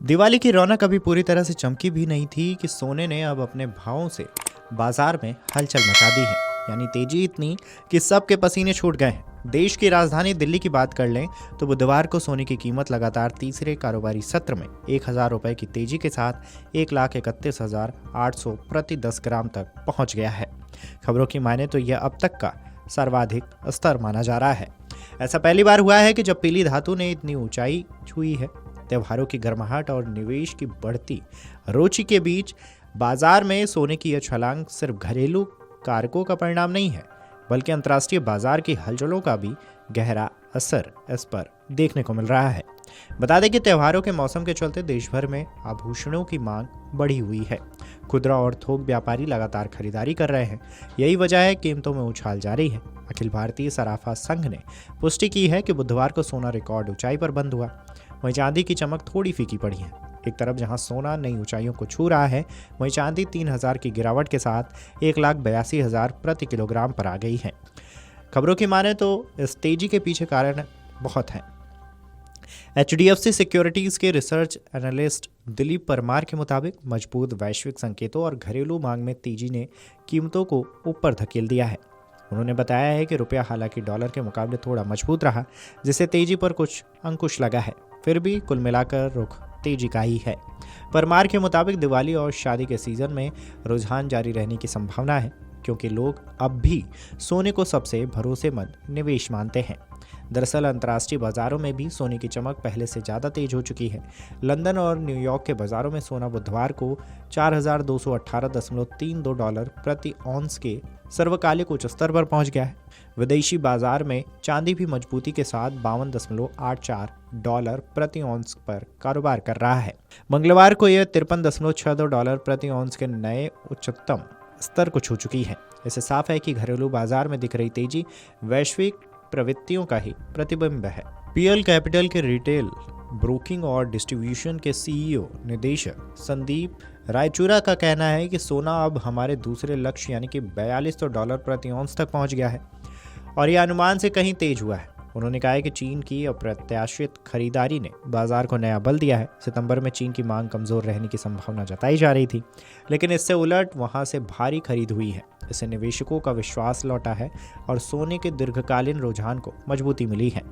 दिवाली की रौनक अभी पूरी तरह से चमकी भी नहीं थी कि सोने ने अब अपने भावों से बाजार में हलचल मचा दी है। यानी तेजी इतनी कि सबके पसीने छूट गए हैं। देश की राजधानी दिल्ली की बात कर लें तो बुधवार को सोने की कीमत लगातार तीसरे कारोबारी सत्र में 1,000 रुपए की तेजी के साथ 1,31,800 प्रति 10 ग्राम तक पहुंच गया है। खबरों की माने तो यह अब तक का सर्वाधिक स्तर माना जा रहा है। ऐसा पहली बार हुआ है कि जब पीली धातु ने इतनी ऊंचाई छुई है। त्योहारों की गर्माहट और निवेश की बढ़ती रुचि के बीच बाजार में सोने की यह छलांग सिर्फ घरेलू कारकों का परिणाम नहीं है, बल्कि अंतर्राष्ट्रीय बाजार की हलचलों का भी गहरा असर इस पर देखने को मिल रहा है। बता दें कि त्योहारों के मौसम के चलते देश भर में आभूषणों की मांग बढ़ी हुई है। खुदरा और थोक व्यापारी लगातार खरीदारी कर रहे हैं। यही वजह है कीमतों में उछाल जारी है। अखिल भारतीय सराफा संघ ने पुष्टि की है कि बुधवार को सोना रिकॉर्ड ऊंचाई पर बंद हुआ। वहीं चांदी की चमक थोड़ी फीकी पड़ी है। एक तरफ जहां सोना नई ऊंचाइयों को छू रहा है, वहीं चांदी 3,000 की गिरावट के साथ 1,82,000 प्रति किलोग्राम पर आ गई है। खबरों की माने तो इस तेजी के पीछे कारण बहुत हैं। HDFC सिक्योरिटीज के रिसर्च एनालिस्ट दिलीप परमार के मुताबिक मजबूत वैश्विक संकेतों और घरेलू मांग में तेजी ने कीमतों को ऊपर धकेल दिया है। उन्होंने बताया है कि रुपया हालांकि डॉलर के मुकाबले थोड़ा मजबूत रहा, जिससे तेजी पर कुछ अंकुश लगा है। फिर भी कुल मिलाकर रुख तेजी का ही है। परमार के मुताबिक दिवाली और शादी के सीजन में रुझान जारी रहने की संभावना है, क्योंकि लोग अब भी सोने को सबसे भरोसेमंद निवेश मानते हैं। दरअसल अंतर्राष्ट्रीय बाजारों में भी सोने की चमक पहले से ज़्यादा तेज हो चुकी है। लंदन और न्यूयॉर्क के बाजारों में सोना बुधवार को 4,218.32 डॉलर प्रति औंस के सर्वकालिक उच्च स्तर पर पहुंच गया है। विदेशी बाजार में चांदी भी मजबूती के साथ 52.84 डॉलर प्रति औंस पर कारोबार कर रहा है। मंगलवार को यह 53.62 डॉलर प्रति औंस के नए उच्चतम स्तर को छू चुकी है। इससे साफ है कि घरेलू बाजार में दिख रही तेजी वैश्विक प्रवृत्तियों का ही प्रतिबिंब है। PL कैपिटल के रिटेल ब्रोकिंग और डिस्ट्रीब्यूशन के CEO निदेशक संदीप रायचूरा का कहना है कि सोना अब हमारे दूसरे लक्ष्य यानी कि 4200 डॉलर प्रति औंस तक पहुंच गया है और यह अनुमान से कहीं तेज हुआ है। उन्होंने कहा है कि चीन की अप्रत्याशित खरीदारी ने बाजार को नया बल दिया है। सितंबर में चीन की मांग कमजोर रहने की संभावना जताई जा रही थी, लेकिन इससे उलट वहां से भारी खरीद हुई है। इससे निवेशकों का विश्वास लौटा है और सोने के दीर्घकालीन रुझान को मजबूती मिली है।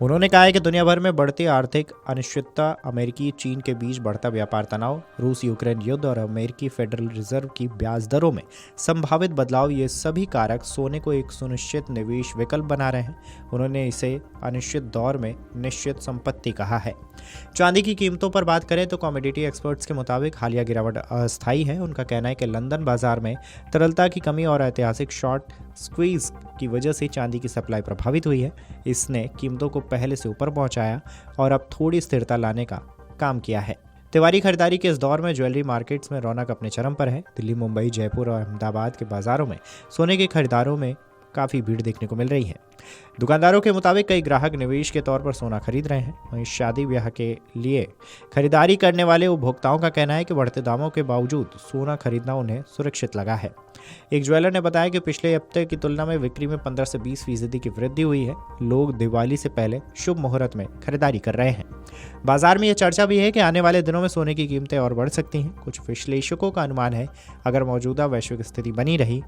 उन्होंने कहा है कि दुनिया भर में बढ़ती आर्थिक अनिश्चितता, अमेरिकी चीन के बीच बढ़ता व्यापार तनाव, रूस यूक्रेन युद्ध और अमेरिकी फेडरल रिजर्व की ब्याज दरों में संभावित बदलाव, ये सभी कारक सोने को एक सुनिश्चित निवेश विकल्प बना रहे हैं। उन्होंने इसे अनिश्चित दौर में निश्चित संपत्ति कहा है। चांदी की कीमतों पर बात करें तो कमोडिटी एक्सपर्ट्स के मुताबिक हालिया गिरावट अस्थायी है। उनका कहना है कि लंदन बाजार में तरलता की कमी और ऐतिहासिक शॉर्ट स्क्वीज की वजह से चांदी की सप्लाई प्रभावित हुई है। इसने कीमतों को पहले से ऊपर पहुंचाया और अब थोड़ी स्थिरता लाने का काम किया है। त्योहारी खरीदारी के इस दौर में ज्वेलरी मार्केट्स में रौनक अपने चरम पर है। दिल्ली, मुंबई, जयपुर और अहमदाबाद के बाजारों में सोने के खरीदारों में काफ़ी भीड़ देखने को मिल रही है। दुकानदारों के मुताबिक कई ग्राहक निवेश के तौर पर सोना खरीद रहे हैं। वहीं शादी ब्याह के लिए खरीदारी करने वाले उपभोक्ताओं का कहना है कि बढ़ते दामों के बावजूद सोना खरीदना उन्हें सुरक्षित लगा है। एक ज्वेलर ने बताया कि पिछले हफ्ते की तुलना में बिक्री में 15 से 20% की वृद्धि हुई है। लोग दिवाली से पहले शुभ मुहूर्त में खरीदारी कर रहे हैं। बाजार में यह चर्चा भी है कि आने वाले दिनों में सोने की कीमतें और बढ़ सकती हैं। कुछ विश्लेषकों का अनुमान है अगर मौजूदा वैश्विक स्थिति बनी रही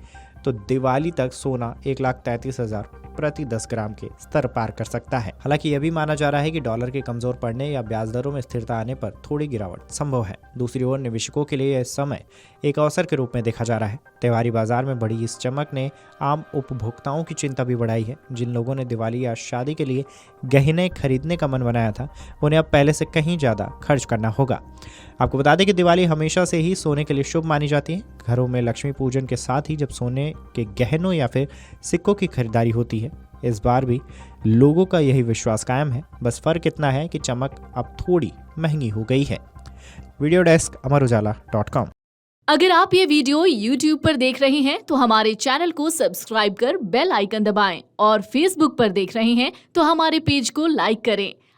तो दिवाली तक सोना 1,33,000 प्रति 10 ग्राम के स्तर पार कर सकता है। हालांकि यह भी माना जा रहा है कि डॉलर के कमजोर पड़ने या ब्याज दरों में स्थिरता आने पर थोड़ी गिरावट संभव है। दूसरी ओर निवेशकों के लिए यह समय एक अवसर के रूप में देखा जा रहा है। त्योहारी बाजार में बढ़ी इस चमक ने आम उपभोक्ताओं की चिंता भी बढ़ाई है। जिन लोगों ने दिवाली या शादी के लिए गहने खरीदने का मन बनाया था, उन्हें अब पहले से कहीं ज़्यादा खर्च करना होगा। आपको बता दें कि दिवाली हमेशा से ही सोने के लिए शुभ मानी जाती है। घरों में लक्ष्मी पूजन के साथ ही जब सोने के गहनों या फिर सिक्कों की खरीदारी होती है। इस बार भी लोगों का यही विश्वास कायम है। बस फर्क इतना है कि चमक अब थोड़ी महंगी हो गई है। Video desk amarujala.com। अगर आप ये वीडियो YouTube पर देख रहे हैं तो हमारे चैनल को सब्सक्राइब कर बेल आइकन दबाएं और Facebook पर देख रहे हैं तो हमारे पेज को लाइक करें।